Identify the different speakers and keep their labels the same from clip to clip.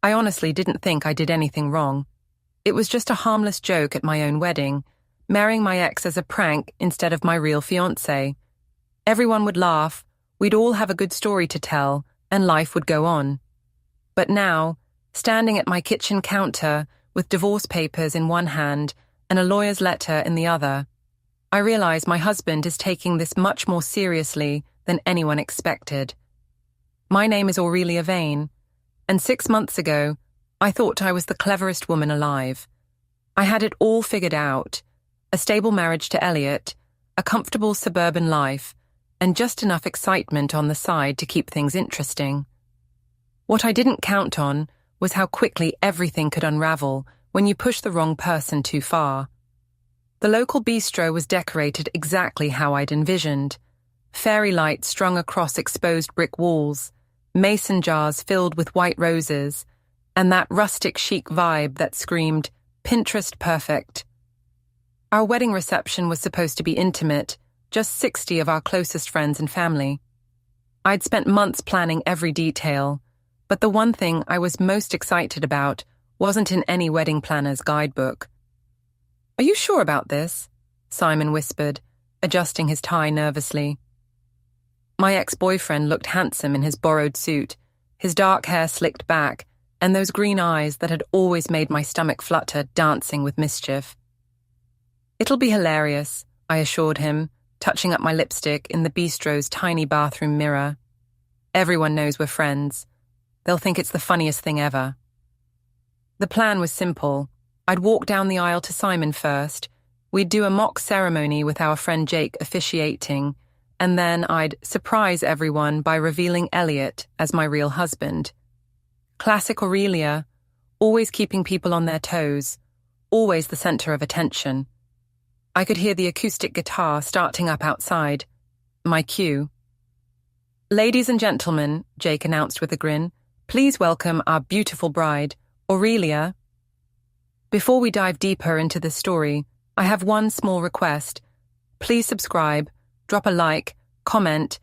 Speaker 1: I honestly didn't think I did anything wrong. It was just a harmless joke at my own wedding, marrying my ex as a prank instead of my real fiancé. Everyone would laugh, we'd all have a good story to tell, and life would go on. But now, standing at my kitchen counter with divorce papers in one hand and a lawyer's letter in the other, I realize my husband is taking this much more seriously than anyone expected. My name is Aurelia Vane, and 6 months ago, I thought I was the cleverest woman alive. I had it all figured out: a stable marriage to Elliot, a comfortable suburban life, and just enough excitement on the side to keep things interesting. What I didn't count on was how quickly everything could unravel when you push the wrong person too far. The local bistro was decorated exactly how I'd envisioned: fairy lights strung across exposed brick walls, mason jars filled with white roses, and that rustic chic vibe that screamed, Pinterest perfect. Our wedding reception was supposed to be intimate, just 60 of our closest friends and family. I'd spent months planning every detail, but the one thing I was most excited about wasn't in any wedding planner's guidebook. "Are you sure about this?" Simon whispered, adjusting his tie nervously. My ex-boyfriend looked handsome in his borrowed suit, his dark hair slicked back, and those green eyes that had always made my stomach flutter dancing with mischief. "It'll be hilarious," I assured him, touching up my lipstick in the bistro's tiny bathroom mirror. "Everyone knows we're friends. They'll think it's the funniest thing ever." The plan was simple. I'd walk down the aisle to Simon first, we'd do a mock ceremony with our friend Jake officiating, and then I'd surprise everyone by revealing Elliot as my real husband. Classic Aurelia, always keeping people on their toes, always the center of attention. I could hear the acoustic guitar starting up outside. My cue. "Ladies and gentlemen," Jake announced with a grin, "please welcome our beautiful bride, Aurelia." Before we dive deeper into the story, I have one small request. Please subscribe, drop a like, comment,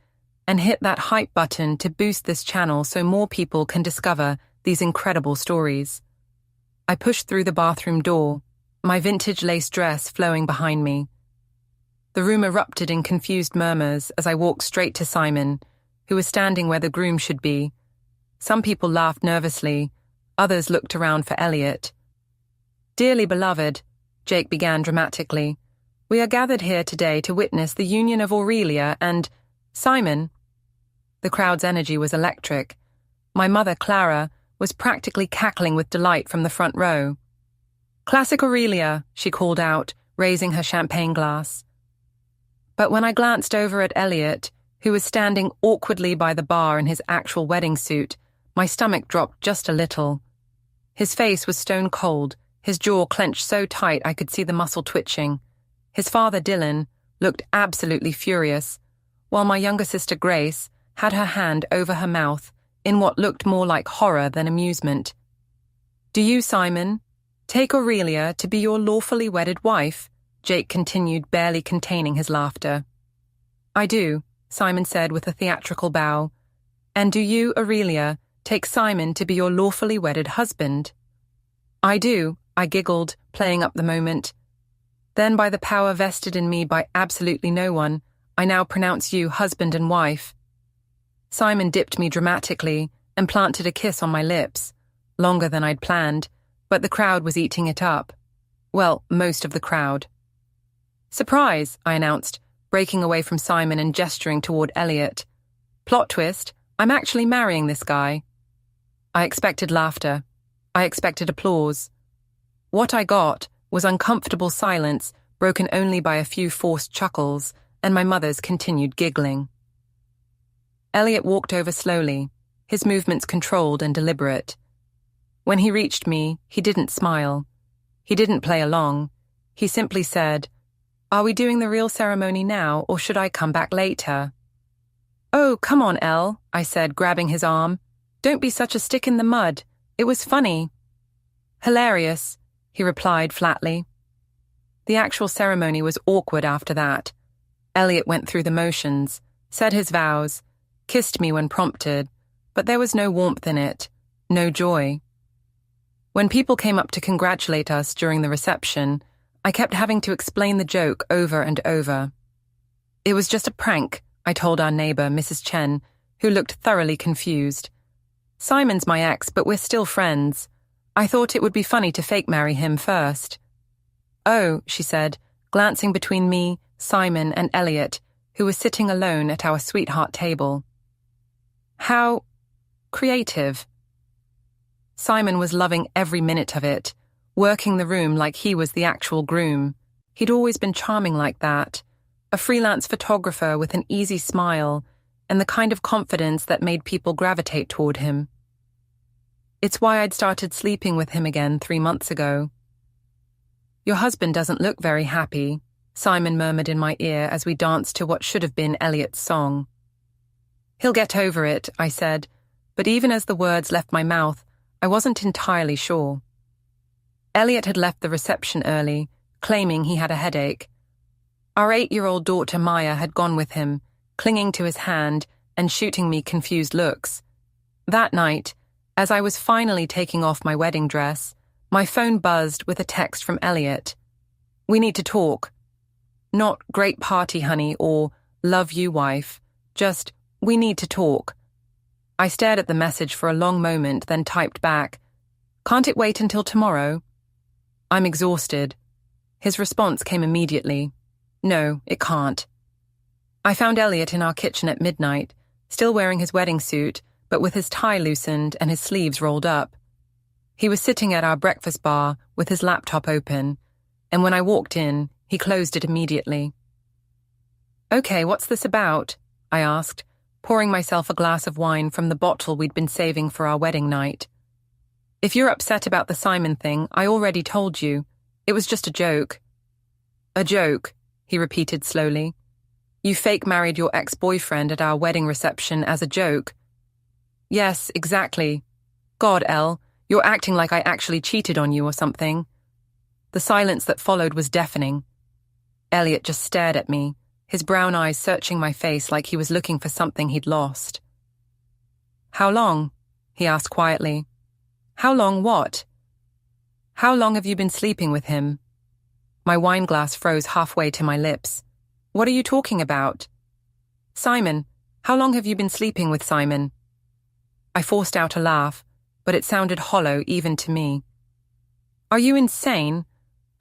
Speaker 1: and hit that hype button to boost this channel so more people can discover these incredible stories. I pushed through the bathroom door, my vintage lace dress flowing behind me. The room erupted in confused murmurs as I walked straight to Simon, who was standing where the groom should be. Some people laughed nervously, others looked around for Elliot. "Dearly beloved," Jake began dramatically, "we are gathered here today to witness the union of Aurelia and Simon." The crowd's energy was electric. My mother, Clara, was practically cackling with delight from the front row. "Classic Aurelia," she called out, raising her champagne glass. But when I glanced over at Elliot, who was standing awkwardly by the bar in his actual wedding suit, my stomach dropped just a little. His face was stone cold, his jaw clenched so tight I could see the muscle twitching. His father, Dylan, looked absolutely furious, while my younger sister, Grace, had her hand over her mouth in what looked more like horror than amusement. "Do you, Simon, take Aurelia to be your lawfully wedded wife?" Jake continued, barely containing his laughter. "I do," Simon said with a theatrical bow. "And do you, Aurelia, take Simon to be your lawfully wedded husband?" "I do," I giggled, playing up the moment. "Then by the power vested in me by absolutely no one, I now pronounce you husband and wife." Simon dipped me dramatically and planted a kiss on my lips, longer than I'd planned, but the crowd was eating it up. Well, most of the crowd. "Surprise," I announced, breaking away from Simon and gesturing toward Elliot. "Plot twist, I'm actually marrying this guy." I expected laughter. I expected applause. What I got was uncomfortable silence, broken only by a few forced chuckles, and my mother's continued giggling. Elliot walked over slowly, his movements controlled and deliberate. When he reached me, he didn't smile. He didn't play along. He simply said, "Are we doing the real ceremony now, or should I come back later?" "Oh, come on, Elle," I said, grabbing his arm. "Don't be such a stick in the mud. It was funny." "Hilarious," he replied flatly. The actual ceremony was awkward after that. Elliot went through the motions, said his vows, kissed me when prompted, but there was no warmth in it, no joy. When people came up to congratulate us during the reception, I kept having to explain the joke over and over. It was just a prank, I told our neighbor, Mrs. Chen, who looked thoroughly confused. Simon's my ex, but we're still friends. I thought it would be funny to fake marry him first. Oh, she said, glancing between me, Simon, and Elliot, who was sitting alone at our sweetheart table. How creative. Simon was loving every minute of it, working the room like he was the actual groom. He'd always been charming like that, a freelance photographer with an easy smile and the kind of confidence that made people gravitate toward him. It's why I'd started sleeping with him again 3 months ago. Your husband doesn't look very happy, Simon murmured in my ear as we danced to what should have been Elliot's song. He'll get over it, I said, but even as the words left my mouth, I wasn't entirely sure. Elliot had left the reception early, claiming he had a headache. Our 8-year-old daughter Maya had gone with him, clinging to his hand and shooting me confused looks. That night, as I was finally taking off my wedding dress, my phone buzzed with a text from Elliot. We need to talk. Not great party, honey, or love you, wife. Just, we need to talk. I stared at the message for a long moment, then typed back, Can't it wait until tomorrow? I'm exhausted. His response came immediately. No, it can't. I found Elliot in our kitchen at midnight, still wearing his wedding suit, but with his tie loosened and his sleeves rolled up. He was sitting at our breakfast bar with his laptop open, and when I walked in, he closed it immediately. Okay, what's this about? I asked, pouring myself a glass of wine from the bottle we'd been saving for our wedding night. If you're upset about the Simon thing, I already told you. It was just a joke. A joke, he repeated slowly. You fake-married your ex-boyfriend at our wedding reception as a joke. Yes, exactly. God, Elle, you're acting like I actually cheated on you or something. The silence that followed was deafening. Elliot just stared at me, his brown eyes searching my face like he was looking for something he'd lost. How long? He asked quietly. How long what? How long have you been sleeping with him? My wine glass froze halfway to my lips. What are you talking about? Simon, how long have you been sleeping with Simon? I forced out a laugh, but it sounded hollow even to me. Are you insane?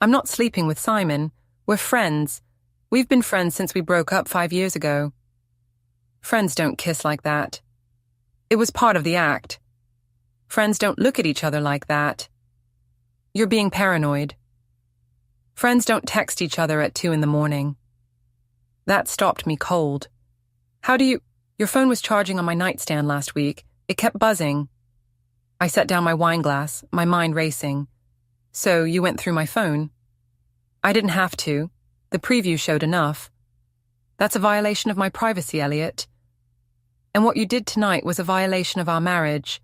Speaker 1: I'm not sleeping with Simon. We're friends. We've been friends since we broke up 5 years ago. Friends don't kiss like that. It was part of the act. Friends don't look at each other like that. You're being paranoid. Friends don't text each other at 2 a.m. That stopped me cold. Your phone was charging on my nightstand last week. It kept buzzing. I set down my wine glass, my mind racing. So you went through my phone? I didn't have to. The preview showed enough. That's a violation of my privacy, Elliot. And what you did tonight was a violation of our marriage.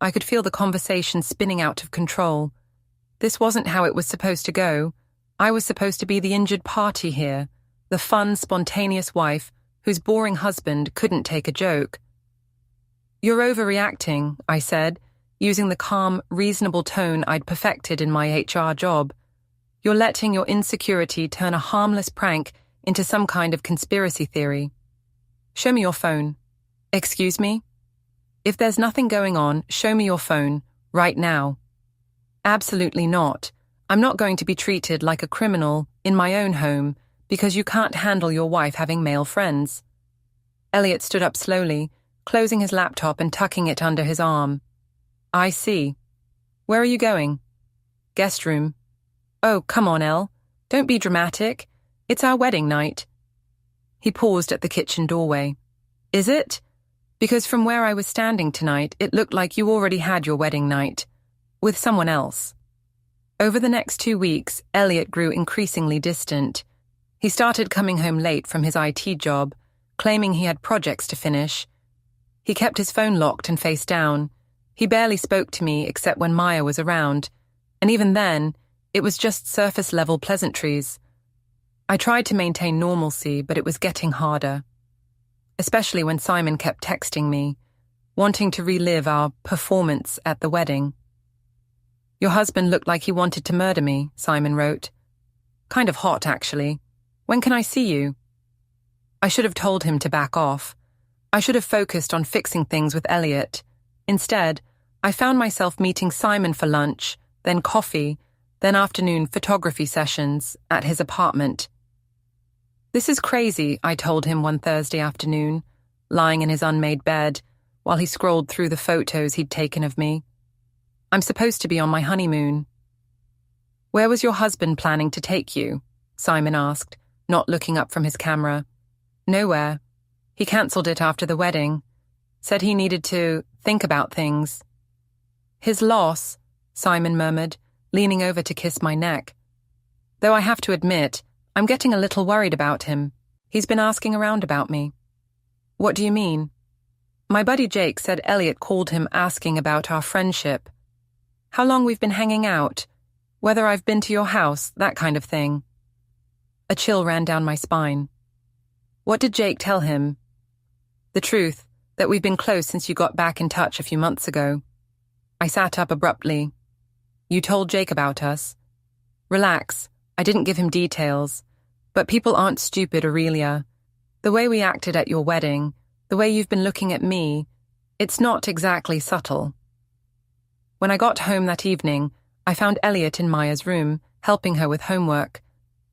Speaker 1: I could feel the conversation spinning out of control. This wasn't how it was supposed to go. I was supposed to be the injured party here, the fun, spontaneous wife whose boring husband couldn't take a joke. You're overreacting, I said, using the calm, reasonable tone I'd perfected in my HR job. You're letting your insecurity turn a harmless prank into some kind of conspiracy theory. Show me your phone. Excuse me? If there's nothing going on, show me your phone, right now. Absolutely not. I'm not going to be treated like a criminal in my own home because you can't handle your wife having male friends. Elliot stood up slowly, closing his laptop and tucking it under his arm. I see. Where are you going? Guest room. Oh, come on, Elle. Don't be dramatic. It's our wedding night. He paused at the kitchen doorway. Is it? Because from where I was standing tonight, it looked like you already had your wedding night. With someone else. Over the next 2 weeks, Elliot grew increasingly distant. He started coming home late from his IT job, claiming he had projects to finish. He kept his phone locked and face down. He barely spoke to me except when Maya was around, and even then, it was just surface-level pleasantries. I tried to maintain normalcy, but it was getting harder. Especially when Simon kept texting me, wanting to relive our performance at the wedding. Your husband looked like he wanted to murder me, Simon wrote. Kind of hot, actually. When can I see you? I should have told him to back off. I should have focused on fixing things with Elliot. Instead, I found myself meeting Simon for lunch, then coffee, then afternoon photography sessions at his apartment. This is crazy, I told him one Thursday afternoon, lying in his unmade bed, while he scrolled through the photos he'd taken of me. I'm supposed to be on my honeymoon. Where was your husband planning to take you? Simon asked, not looking up from his camera. Nowhere. He cancelled it after the wedding. Said he needed to think about things. His loss, Simon murmured, leaning over to kiss my neck. Though I have to admit, I'm getting a little worried about him. He's been asking around about me. What do you mean? My buddy Jake said Elliot called him asking about our friendship. How long we've been hanging out, whether I've been to your house, that kind of thing. A chill ran down my spine. What did Jake tell him? The truth, that we've been close since you got back in touch a few months ago. I sat up abruptly. You told Jake about us. Relax, I didn't give him details. But people aren't stupid, Aurelia. The way we acted at your wedding, the way you've been looking at me, it's not exactly subtle. When I got home that evening, I found Elliot in Maya's room, helping her with homework.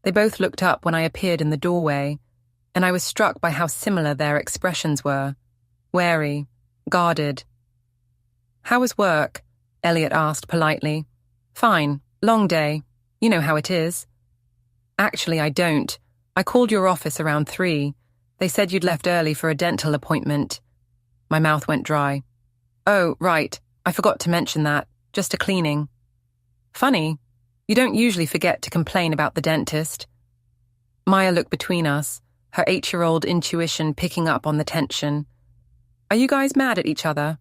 Speaker 1: They both looked up when I appeared in the doorway, and I was struck by how similar their expressions were. Wary, guarded. How was work? Elliot asked politely. Fine, long day. You know how it is. Actually, I don't. I called your office around 3. They said you'd left early for a dental appointment. My mouth went dry. Oh, right. I forgot to mention that. Just a cleaning. Funny. You don't usually forget to complain about the dentist. Maya looked between us, her 8-year-old intuition picking up on the tension. Are you guys mad at each other?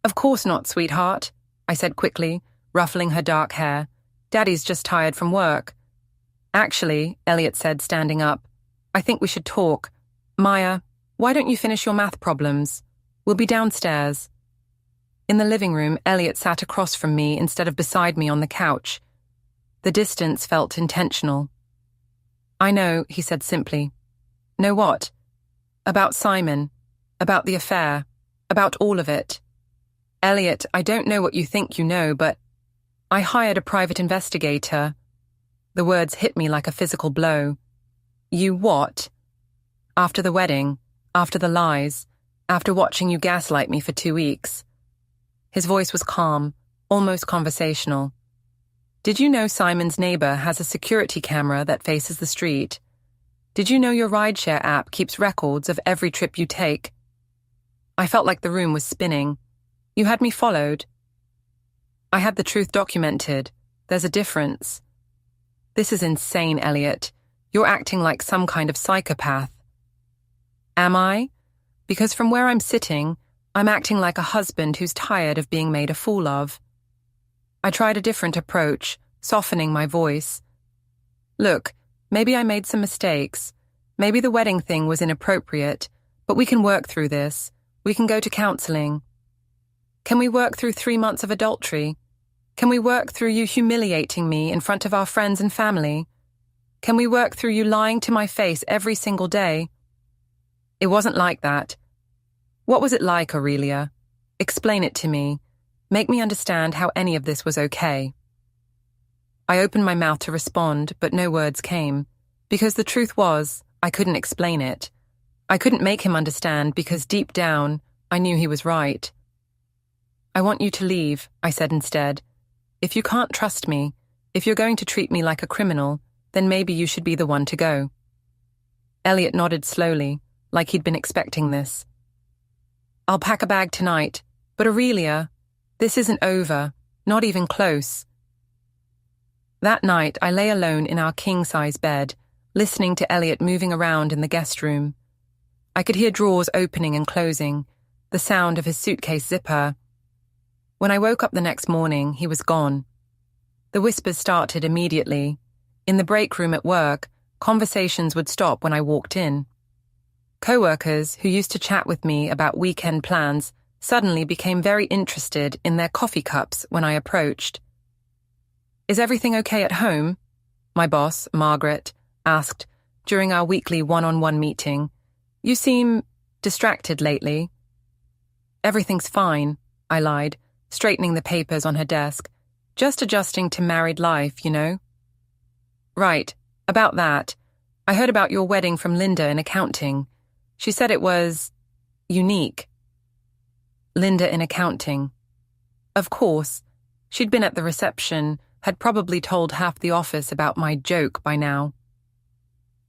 Speaker 1: Of course not, sweetheart, I said quickly, ruffling her dark hair. Daddy's just tired from work. Actually, Elliot said, standing up, I think we should talk. Maya, why don't you finish your math problems? We'll be downstairs. In the living room, Elliot sat across from me instead of beside me on the couch. The distance felt intentional. I know, he said simply. Know what? About Simon. About the affair. About all of it. Elliot, I don't know what you think you know, but I hired a private investigator. The words hit me like a physical blow. You what? After the wedding, after the lies, after watching you gaslight me for 2 weeks. His voice was calm, almost conversational. Did you know Simon's neighbor has a security camera that faces the street? Did you know your rideshare app keeps records of every trip you take? I felt like the room was spinning. You had me followed. I had the truth documented. There's a difference. This is insane, Elliot. You're acting like some kind of psychopath. Am I? Because from where I'm sitting, I'm acting like a husband who's tired of being made a fool of. I tried a different approach, softening my voice. Look, maybe I made some mistakes. Maybe the wedding thing was inappropriate, but we can work through this. We can go to counseling. Can we work through 3 months of adultery? Can we work through you humiliating me in front of our friends and family? Can we work through you lying to my face every single day? It wasn't like that. What was it like, Aurelia? Explain it to me. Make me understand how any of this was okay. I opened my mouth to respond, but no words came, because the truth was, I couldn't explain it. I couldn't make him understand because deep down, I knew he was right. I want you to leave, I said instead. If you can't trust me, if you're going to treat me like a criminal, then maybe you should be the one to go. Elliot nodded slowly, like he'd been expecting this. I'll pack a bag tonight, but Aurelia, this isn't over, not even close. That night, I lay alone in our king-size bed, listening to Elliot moving around in the guest room. I could hear drawers opening and closing, the sound of his suitcase zipper. When I woke up the next morning, he was gone. The whispers started immediately. In the break room at work, conversations would stop when I walked in. Co-workers who used to chat with me about weekend plans suddenly became very interested in their coffee cups when I approached. Is everything okay at home? My boss, Margaret, asked during our weekly one-on-one meeting. You seem distracted lately. Everything's fine, I lied, straightening the papers on her desk. Just adjusting to married life, you know. Right, about that. I heard about your wedding from Linda in accounting. She said it was unique. Linda in accounting. Of course. She'd been at the reception, had probably told half the office about my joke by now.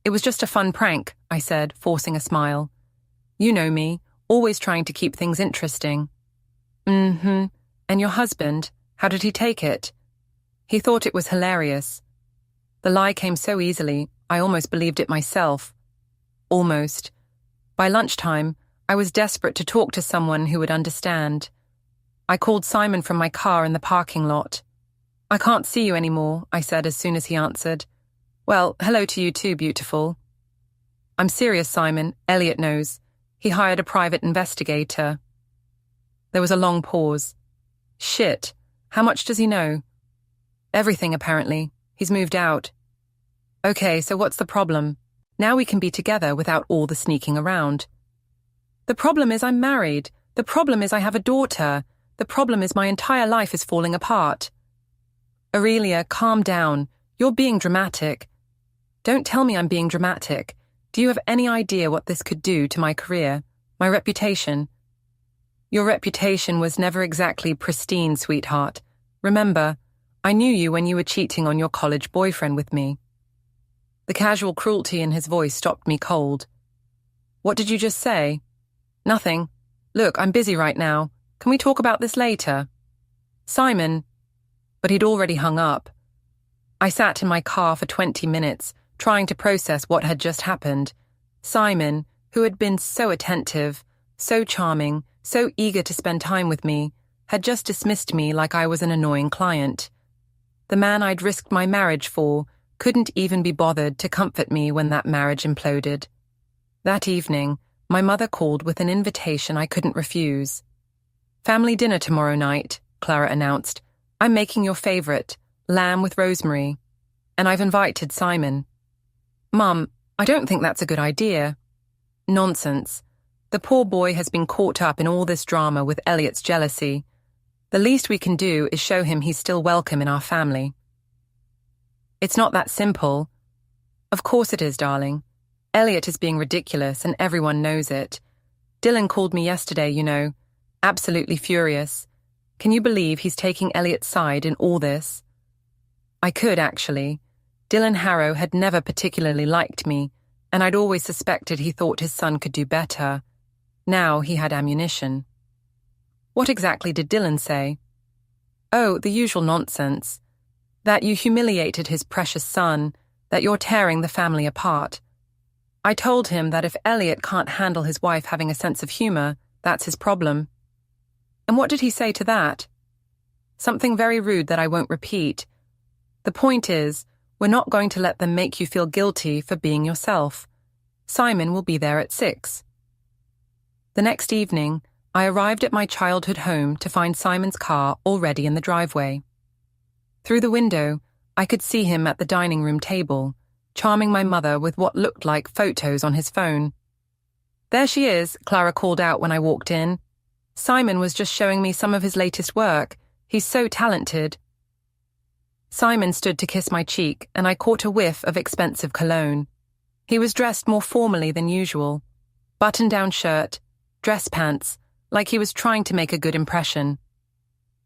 Speaker 1: It was just a fun prank, I said, forcing a smile. You know me, always trying to keep things interesting. Mm-hmm. And your husband, how did he take it? He thought it was hilarious. The lie came so easily, I almost believed it myself. Almost. By lunchtime, I was desperate to talk to someone who would understand. I called Simon from my car in the parking lot. I can't see you anymore, I said as soon as he answered. Well, hello to you too, beautiful. I'm serious, Simon. Elliot knows. He hired a private investigator. There was a long pause. Shit. How much does he know? Everything, apparently. He's moved out. Okay, so what's the problem? Now we can be together without all the sneaking around. The problem is I'm married. The problem is I have a daughter. The problem is my entire life is falling apart. Aurelia, calm down. You're being dramatic. Don't tell me I'm being dramatic. Do you have any idea what this could do to my career, my reputation? Your reputation was never exactly pristine, sweetheart. Remember, I knew you when you were cheating on your college boyfriend with me. The casual cruelty in his voice stopped me cold. What did you just say? Nothing. Look, I'm busy right now. Can we talk about this later? Simon. But he'd already hung up. I sat in my car for 20 minutes, trying to process what had just happened. Simon, who had been so attentive, so charming, so eager to spend time with me, had just dismissed me like I was an annoying client. The man I'd risked my marriage for couldn't even be bothered to comfort me when that marriage imploded. That evening, my mother called with an invitation I couldn't refuse. Family dinner tomorrow night, Clara announced. I'm making your favorite, lamb with rosemary. And I've invited Simon. Mum, I don't think that's a good idea. Nonsense. The poor boy has been caught up in all this drama with Elliot's jealousy. The least we can do is show him he's still welcome in our family. It's not that simple. Of course it is, darling. Elliot is being ridiculous and everyone knows it. Dylan called me yesterday, you know, absolutely furious. Can you believe he's taking Elliot's side in all this? I could, actually. Dylan Harrow had never particularly liked me, and I'd always suspected he thought his son could do better. Now he had ammunition. What exactly did Dylan say? Oh, the usual nonsense. That you humiliated his precious son, that you're tearing the family apart. I told him that if Elliot can't handle his wife having a sense of humor, that's his problem. And what did he say to that? Something very rude that I won't repeat. The point is, we're not going to let them make you feel guilty for being yourself. Simon will be there at 6. The next evening, I arrived at my childhood home to find Simon's car already in the driveway. Through the window, I could see him at the dining room table, charming my mother with what looked like photos on his phone. There she is, Clara called out when I walked in. Simon was just showing me some of his latest work. He's so talented. Simon stood to kiss my cheek, and I caught a whiff of expensive cologne. He was dressed more formally than usual. Button-down shirt, dress pants, like he was trying to make a good impression.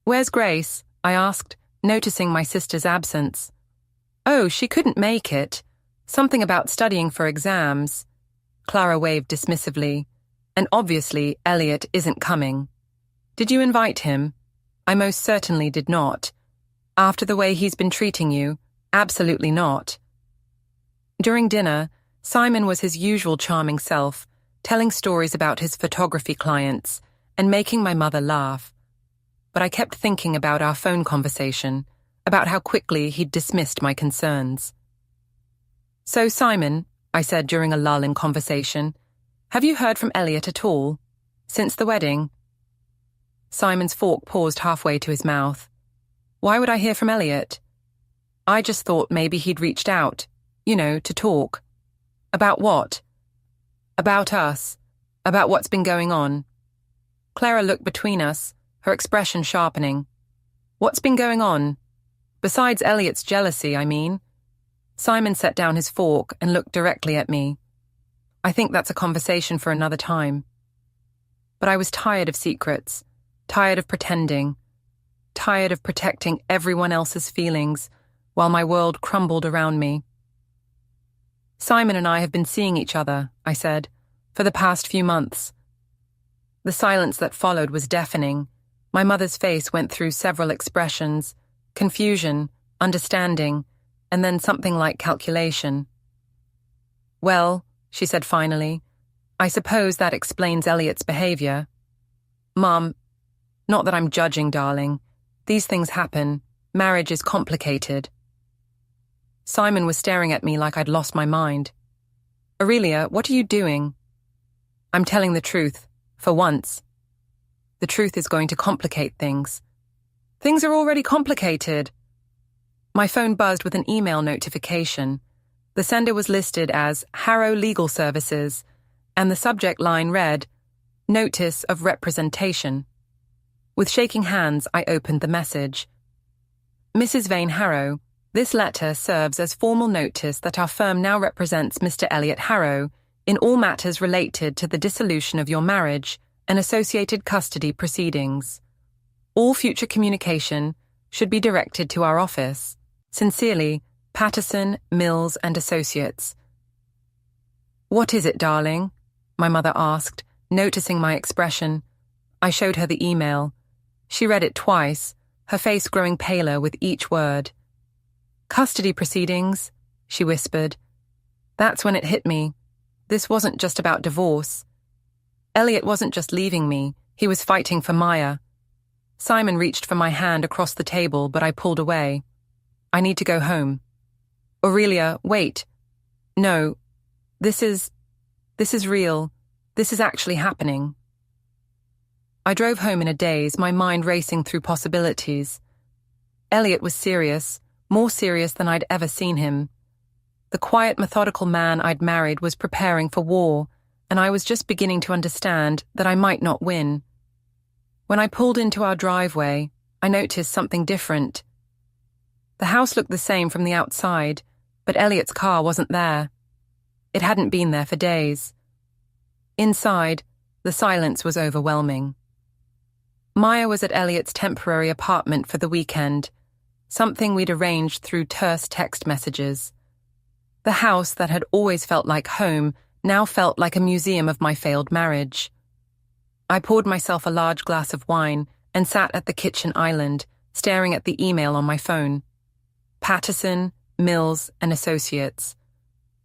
Speaker 1: Where's Grace? I asked, noticing my sister's absence. Oh, she couldn't make it. Something about studying for exams. Clara waved dismissively. And obviously, Elliot isn't coming. Did you invite him? I most certainly did not. After the way he's been treating you, absolutely not. During dinner, Simon was his usual charming self, telling stories about his photography clients and making my mother laugh. But I kept thinking about our phone conversation, about how quickly he'd dismissed my concerns. So, Simon, I said during a lull in conversation, have you heard from Elliot at all? Since the wedding? Simon's fork paused halfway to his mouth. Why would I hear from Elliot? I just thought maybe he'd reached out, to talk. About what? About us. About what's been going on. Clara looked between us, her expression sharpening. What's been going on? Besides Elliot's jealousy, I mean. Simon set down his fork and looked directly at me. I think that's a conversation for another time. But I was tired of secrets, tired of pretending, tired of protecting everyone else's feelings while my world crumbled around me. Simon and I have been seeing each other, I said, for the past few months. The silence that followed was deafening. My mother's face went through several expressions: confusion, understanding, and then something like calculation. Well, she said finally, I suppose that explains Elliot's behavior. Mom, not that I'm judging, darling. These things happen. Marriage is complicated. Simon was staring at me like I'd lost my mind. Aurelia, what are you doing? I'm telling the truth, for once. The truth is going to complicate things. Things are already complicated. My phone buzzed with an email notification. The sender was listed as Harrow Legal Services, and the subject line read, Notice of Representation. With shaking hands, I opened the message. Mrs. Vane Harrow, this letter serves as formal notice that our firm now represents Mr. Elliot Harrow in all matters related to the dissolution of your marriage and associated custody proceedings. All future communication should be directed to our office. Sincerely, Patterson, Mills and Associates. What is it, darling? My mother asked, noticing my expression. I showed her the email. She read it twice, her face growing paler with each word. Custody proceedings, she whispered. That's when it hit me. This wasn't just about divorce. Elliot wasn't just leaving me, he was fighting for Maya. Simon reached for my hand across the table, but I pulled away. I need to go home. Aurelia, wait. No, this is real. This is actually happening. I drove home in a daze, my mind racing through possibilities. Elliot was serious, more serious than I'd ever seen him. The quiet, methodical man I'd married was preparing for war, and I was just beginning to understand that I might not win. When I pulled into our driveway, I noticed something different. The house looked the same from the outside, but Elliot's car wasn't there. It hadn't been there for days. Inside, the silence was overwhelming. Maya was at Elliot's temporary apartment for the weekend, something we'd arranged through terse text messages. The house that had always felt like home now felt like a museum of my failed marriage. I poured myself a large glass of wine and sat at the kitchen island, staring at the email on my phone. Patterson, Mills and Associates.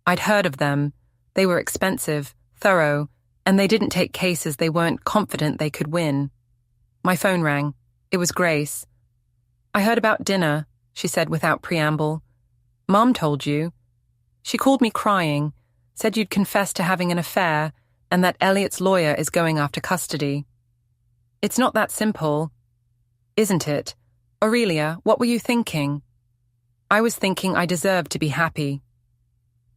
Speaker 1: I'd heard of them. They were expensive, thorough, and they didn't take cases they weren't confident they could win. My phone rang. It was Grace. I heard about dinner, she said without preamble. Mom told you. She called me crying, said you'd confessed to having an affair and that Elliot's lawyer is going after custody. It's not that simple. Isn't it? Aurelia, what were you thinking? I was thinking I deserved to be happy.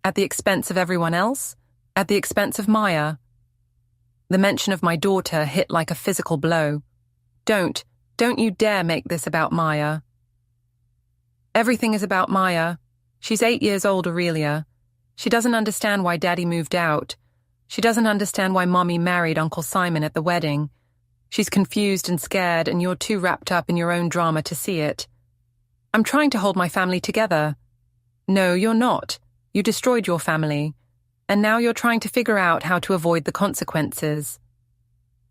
Speaker 1: At the expense of everyone else? At the expense of Maya? The mention of my daughter hit like a physical blow. Don't you dare make this about Maya. Everything is about Maya. She's 8 years old, Aurelia. She doesn't understand why Daddy moved out. She doesn't understand why Mommy married Uncle Simon at the wedding. She's confused and scared, and you're too wrapped up in your own drama to see it. I'm trying to hold my family together. No, you're not. You destroyed your family. And now you're trying to figure out how to avoid the consequences.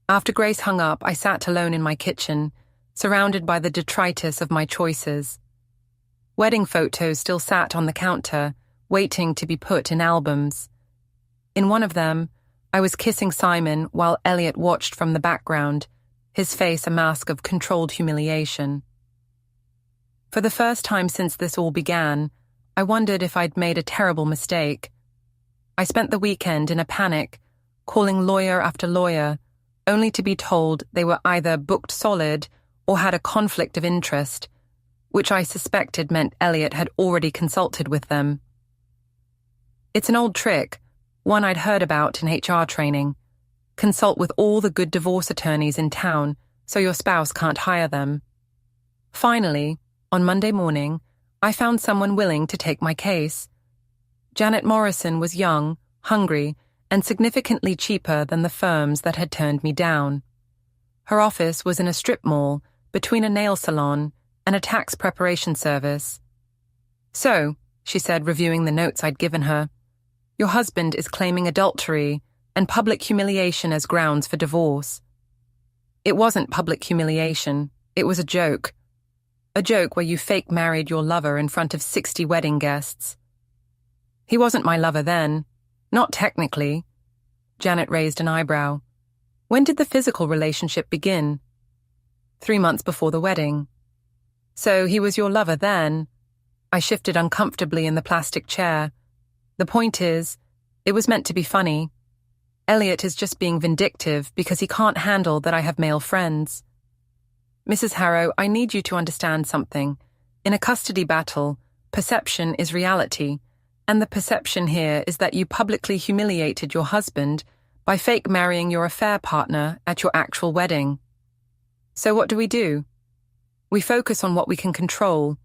Speaker 1: After Grace hung up, I sat alone in my kitchen, surrounded by the detritus of my choices. Wedding photos still sat on the counter, waiting to be put in albums. In one of them, I was kissing Simon while Elliot watched from the background, his face a mask of controlled humiliation. For the first time since this all began, I wondered if I'd made a terrible mistake. I spent the weekend in a panic, calling lawyer after lawyer, only to be told they were either booked solid or had a conflict of interest. which I suspected meant Elliot had already consulted with them. It's an old trick, one I'd heard about in HR training. Consult with all the good divorce attorneys in town so your spouse can't hire them. Finally, on Monday morning, I found someone willing to take my case. Janet Morrison was young, hungry, and significantly cheaper than the firms that had turned me down. Her office was in a strip mall between a nail salon and a tax preparation service. "So," she said, reviewing the notes I'd given her, "your husband is claiming adultery and public humiliation as grounds for divorce." It wasn't public humiliation, it was a joke. A joke where you fake married your lover in front of 60 wedding guests. He wasn't my lover then. Not technically. Janet raised an eyebrow. When did the physical relationship begin? 3 months before the wedding. So he was your lover then? I shifted uncomfortably in the plastic chair. The point is, it was meant to be funny. Elliot is just being vindictive because he can't handle that I have male friends. Mrs. Harrow, I need you to understand something. In a custody battle, perception is reality, and the perception here is that you publicly humiliated your husband by fake marrying your affair partner at your actual wedding. So what do? We focus on what we can control.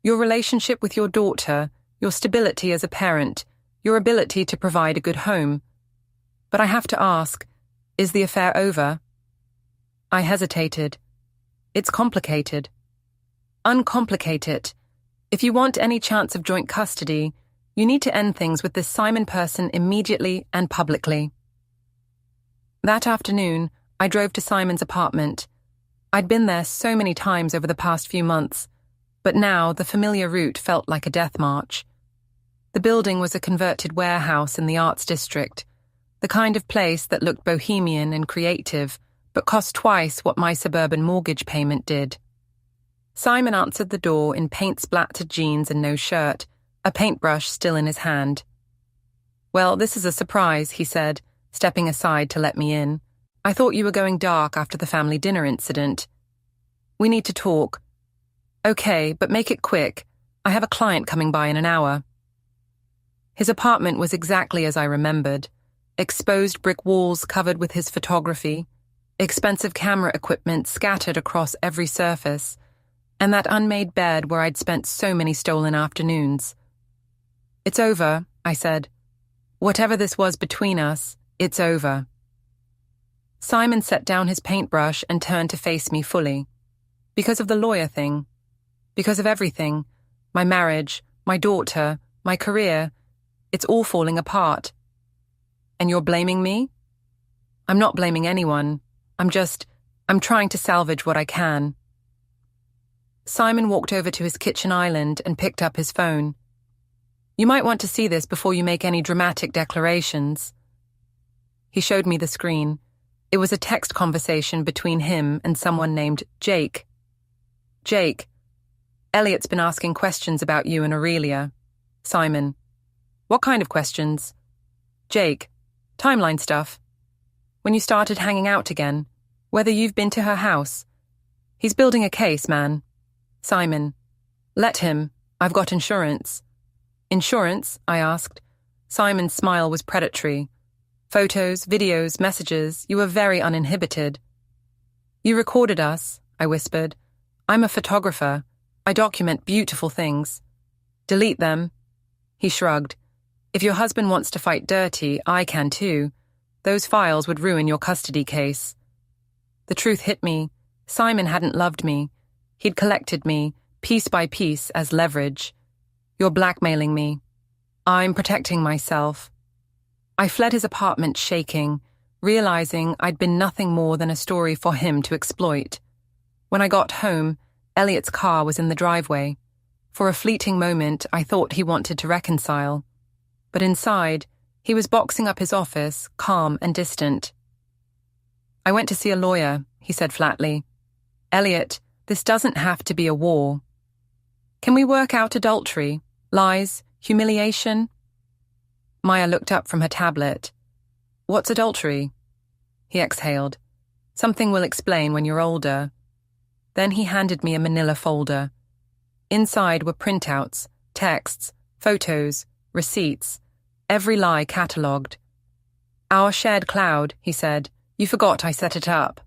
Speaker 1: Your relationship with your daughter, your stability as a parent, your ability to provide a good home. But I have to ask, is the affair over? I hesitated. It's complicated. Uncomplicate it. If you want any chance of joint custody, you need to end things with this Simon person immediately and publicly. That afternoon, I drove to Simon's apartment. I'd been there so many times over the past few months, but now the familiar route felt like a death march. The building was a converted warehouse in the arts district, the kind of place that looked bohemian and creative, but cost twice what my suburban mortgage payment did. Simon answered the door in paint-splattered jeans and no shirt, a paintbrush still in his hand. "Well, this is a surprise," he said, stepping aside to let me in. "I thought you were going dark after the family dinner incident. We need to talk." "Okay, but make it quick. I have a client coming by in an hour." His apartment was exactly as I remembered. Exposed brick walls covered with his photography, expensive camera equipment scattered across every surface, and that unmade bed where I'd spent so many stolen afternoons. "It's over," I said. "Whatever this was between us, it's over." Simon set down his paintbrush and turned to face me fully. Because of the lawyer thing. Because of everything. My marriage, my daughter, my career. It's all falling apart. "And you're blaming me?" "I'm not blaming anyone. I'm trying to salvage what I can." Simon walked over to his kitchen island and picked up his phone. "You might want to see this before you make any dramatic declarations." He showed me the screen. It was a text conversation between him and someone named Jake. "Jake, Elliot's been asking questions about you and Aurelia." Simon: "What kind of questions?" Jake: "Timeline stuff. When you started hanging out again, whether you've been to her house. He's building a case, man." Simon: "Let him. I've got insurance." "Insurance?" I asked. Simon's smile was predatory. "Photos, videos, messages, you were very uninhibited." "You recorded us," I whispered. "I'm a photographer. I document beautiful things." "Delete them." He shrugged. "If your husband wants to fight dirty, I can too. Those files would ruin your custody case." The truth hit me. Simon hadn't loved me. He'd collected me, piece by piece, as leverage. "You're blackmailing me." "I'm protecting myself." I fled his apartment shaking, realizing I'd been nothing more than a story for him to exploit. When I got home, Elliot's car was in the driveway. For a fleeting moment, I thought he wanted to reconcile. But inside, he was boxing up his office, calm and distant. "I went to see a lawyer," he said flatly. "Elliot, this doesn't have to be a war. Can we work out adultery, lies, humiliation?" Maya looked up from her tablet. "What's adultery?" He exhaled. "Something we'll explain when you're older." Then he handed me a manila folder. Inside were printouts, texts, photos, receipts, every lie catalogued. "Our shared cloud," he said. "You forgot I set it up."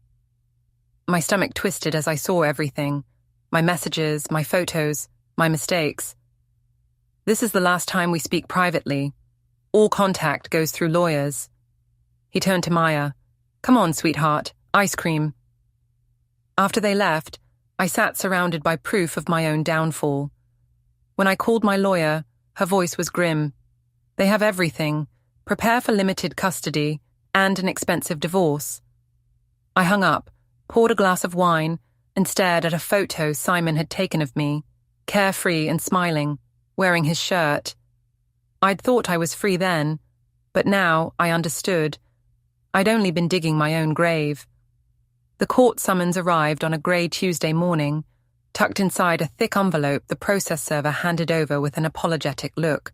Speaker 1: My stomach twisted as I saw everything. My messages, my photos, my mistakes. "This is the last time we speak privately. All contact goes through lawyers." He turned to Maya. "Come on, sweetheart, ice cream." After they left, I sat surrounded by proof of my own downfall. When I called my lawyer, her voice was grim. "They have everything. Prepare for limited custody and an expensive divorce." I hung up, poured a glass of wine, and stared at a photo Simon had taken of me, carefree and smiling, wearing his shirt. I'd thought I was free then, but now I understood. I'd only been digging my own grave. The court summons arrived on a grey Tuesday morning, tucked inside a thick envelope the process server handed over with an apologetic look.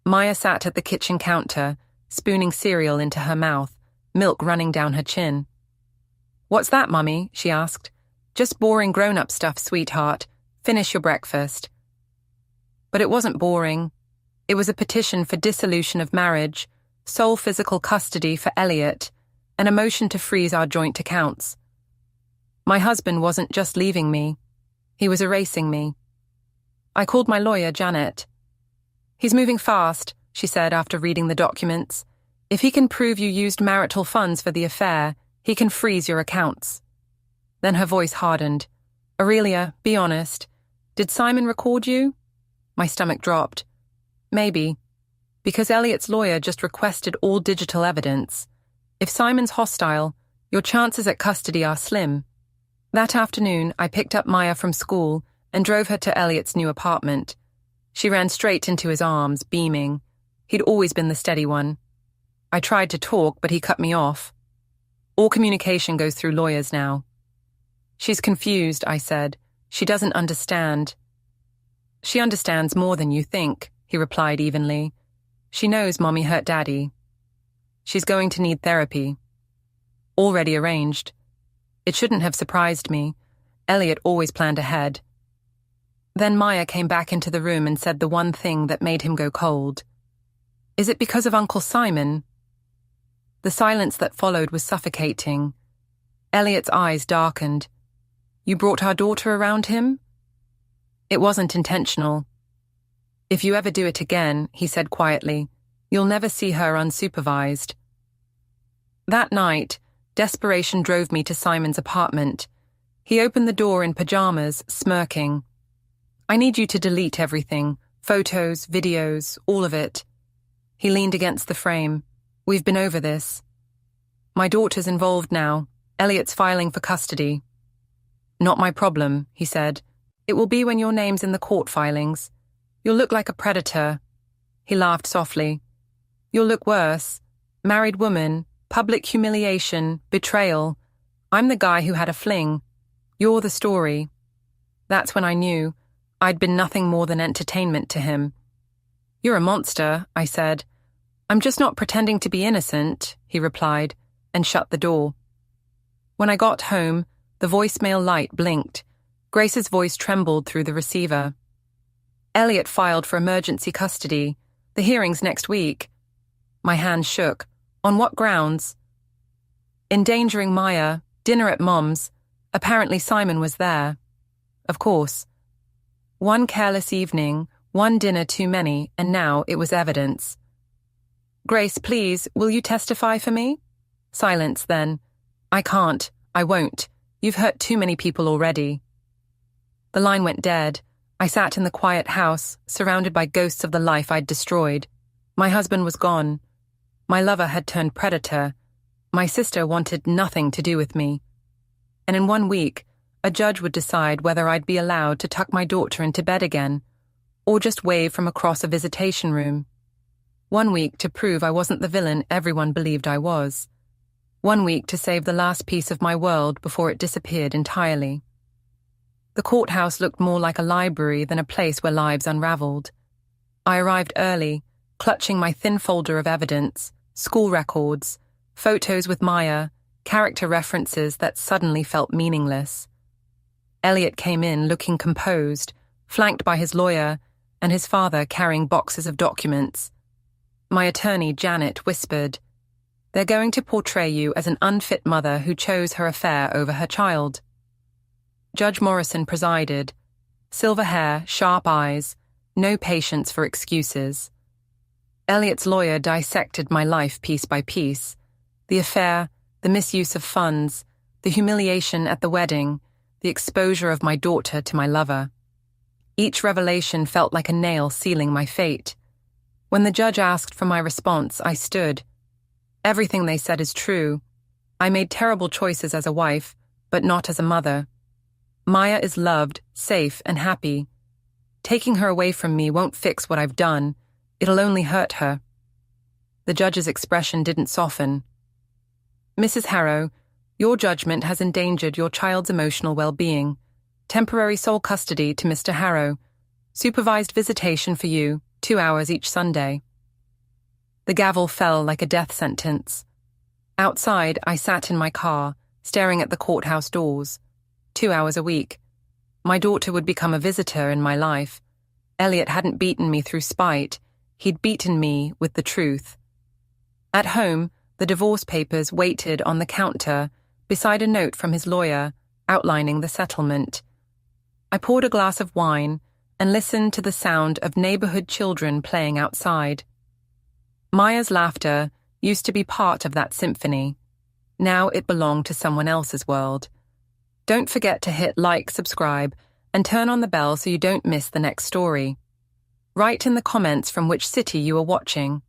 Speaker 1: Maya sat at the kitchen counter, spooning cereal into her mouth, milk running down her chin. "What's that, Mummy?" she asked. "Just boring grown-up stuff, sweetheart. Finish your breakfast." But it wasn't boring. It was a petition for dissolution of marriage, sole physical custody for Elliot, and a motion to freeze our joint accounts. My husband wasn't just leaving me. He was erasing me. I called my lawyer, Janet. "He's moving fast," she said after reading the documents. "If he can prove you used marital funds for the affair, he can freeze your accounts." Then her voice hardened. "Aurelia, be honest. Did Simon record you?" My stomach dropped. "Maybe. Because Elliot's lawyer just requested all digital evidence. If Simon's hostile, your chances at custody are slim." That afternoon, I picked up Maya from school and drove her to Elliot's new apartment. She ran straight into his arms, beaming. He'd always been the steady one. I tried to talk, but he cut me off. "All communication goes through lawyers now." "She's confused," I said. "She doesn't understand." "She understands more than you think," he replied evenly. "She knows Mommy hurt Daddy. She's going to need therapy. Already arranged. It shouldn't have surprised me. Elliot always planned ahead." Then Maya came back into the room and said the one thing that made him go cold. "Is it because of Uncle Simon?" The silence that followed was suffocating. Elliot's eyes darkened. "You brought our daughter around him?" "It wasn't intentional." "If you ever do it again," he said quietly, "you'll never see her unsupervised." That night, desperation drove me to Simon's apartment. He opened the door in pajamas, smirking. "I need you to delete everything. Photos, videos, all of it." He leaned against the frame. "We've been over this. My daughter's involved now. Elliot's filing for custody." "Not my problem," he said. "It will be when your name's in the court filings. You'll look like a predator." He laughed softly. "You'll look worse. Married woman, public humiliation, betrayal. I'm the guy who had a fling. You're the story." That's when I knew I'd been nothing more than entertainment to him. "You're a monster," I said. "I'm just not pretending to be innocent," he replied, and shut the door. When I got home, the voicemail light blinked. Grace's voice trembled through the receiver. "Elliot filed for emergency custody. The hearing's next week." My hand shook. "On what grounds?" "Endangering Maya, dinner at Mom's. Apparently Simon was there." "Of course." One careless evening, one dinner too many, and now it was evidence. "Grace, please, will you testify for me?" Silence then. "I can't. I won't. You've hurt too many people already." The line went dead. I sat in the quiet house, surrounded by ghosts of the life I'd destroyed. My husband was gone. My lover had turned predator. My sister wanted nothing to do with me. And in 1 week, a judge would decide whether I'd be allowed to tuck my daughter into bed again, or just wave from across a visitation room. 1 week to prove I wasn't the villain everyone believed I was. 1 week to save the last piece of my world before it disappeared entirely. The courthouse looked more like a library than a place where lives unraveled. I arrived early, clutching my thin folder of evidence, school records, photos with Maya, character references that suddenly felt meaningless. Elliot came in looking composed, flanked by his lawyer and his father carrying boxes of documents. My attorney, Janet, whispered, "They're going to portray you as an unfit mother who chose her affair over her child." Judge Morrison presided. Silver hair, sharp eyes, no patience for excuses. Elliot's lawyer dissected my life piece by piece. The affair, the misuse of funds, the humiliation at the wedding, the exposure of my daughter to my lover. Each revelation felt like a nail sealing my fate. When the judge asked for my response, I stood. Everything they said is true. I made terrible choices as a wife, but not as a mother. Maya is loved, safe, and happy. Taking her away from me won't fix what I've done. It'll only hurt her. The judge's expression didn't soften. "Mrs. Harrow, your judgment has endangered your child's emotional well-being. Temporary sole custody to Mr. Harrow. Supervised visitation for you, 2 hours each Sunday." The gavel fell like a death sentence. Outside, I sat in my car, staring at the courthouse doors. 2 hours a week. My daughter would become a visitor in my life. Elliot hadn't beaten me through spite. He'd beaten me with the truth. At home, the divorce papers waited on the counter beside a note from his lawyer outlining the settlement. I poured a glass of wine and listened to the sound of neighborhood children playing outside. Maya's laughter used to be part of that symphony. Now it belonged to someone else's world. Don't forget to hit like, subscribe, and turn on the bell so you don't miss the next story. Write in the comments from which city you are watching.